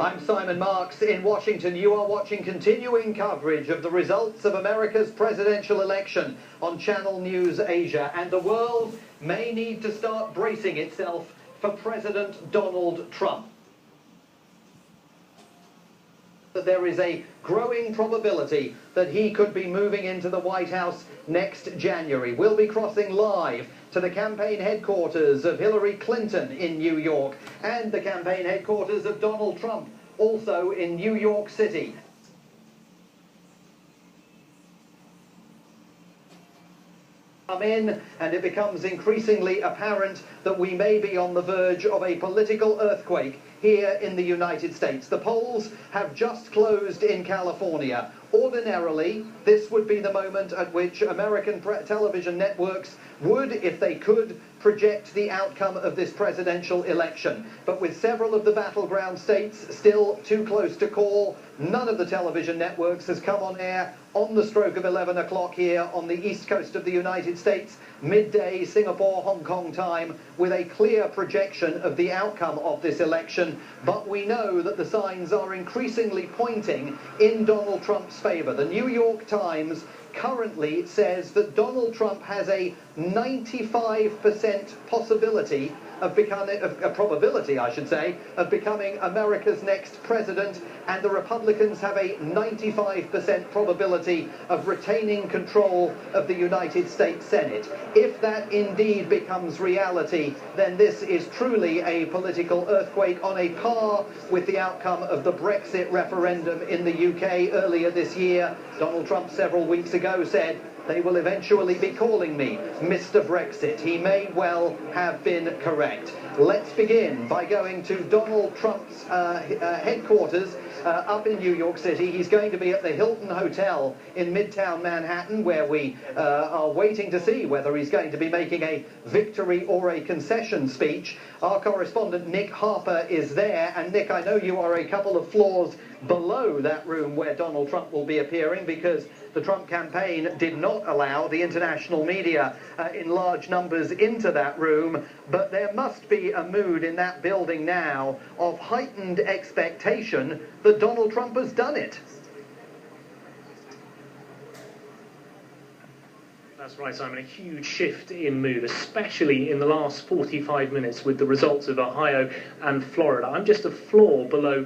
I'm Simon Marks in Washington. You are watching continuing coverage of the results of America's presidential election on Channel News Asia, and the world may need to start bracing itself for President Donald Trump. There is a growing probability that he could be moving into the White House next January. We'll be crossing live to the campaign headquarters of Hillary Clinton in New York and the campaign headquarters of Donald Trump, also in New York City. Come in, and it becomes increasingly apparent that we may be on the verge of a political earthquake here in the United States. The polls have just closed in California. Ordinarily, this would be the moment at which American television networks would, if they could, project the outcome of this presidential election. But with several of the battleground states still too close to call, none of the television networks has come on air on the stroke of 11 o'clock here on the east coast of the United States, midday Singapore, Hong Kong time, with a clear projection of the outcome of this election. But we know that the signs are increasingly pointing in Donald Trump's favor. The New York Times currently says that Donald Trump has a 95% possibility of becoming, a probability I should say, of becoming America's next president, and the Republicans have a 95% probability of retaining control of the United States Senate. If that indeed becomes reality, then this is truly a political earthquake on a par with the outcome of the Brexit referendum in the UK earlier this year. Donald Trump several weeks ago said, "They will eventually be calling me Mr. Brexit." He may well have been correct. Let's begin by going to Donald Trump's headquarters up in New York City. He's going to be at the Hilton Hotel in Midtown Manhattan, where we are waiting to see whether he's going to be making a victory or a concession speech. Our correspondent Nick Harper is there, and Nick, I know you are a couple of floors below that room where Donald Trump will be appearing, because the Trump campaign did not allow the international media in large numbers into that room. But there must be a mood in that building now of heightened expectation that Donald Trump has done it. That's right, Simon. A huge shift in mood, especially in the last 45 minutes with the results of Ohio and Florida. I'm just a floor below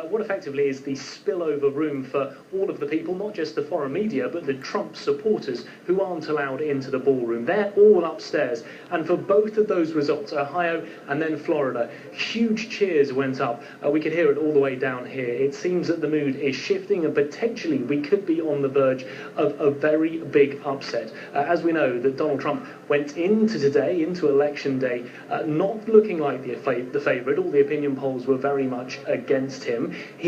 what effectively is the spillover room for all of the people, not just the foreign media, but the Trump supporters who aren't allowed into the ballroom. They're all upstairs. And for both of those results, Ohio and then Florida, huge cheers went up. We could hear it all the way down here. It seems that the mood is shifting, and potentially we could be on the verge of a very big upset. As we know, that Donald Trump went into today, into Election Day, not looking like the favourite. All the opinion polls were very much against him. He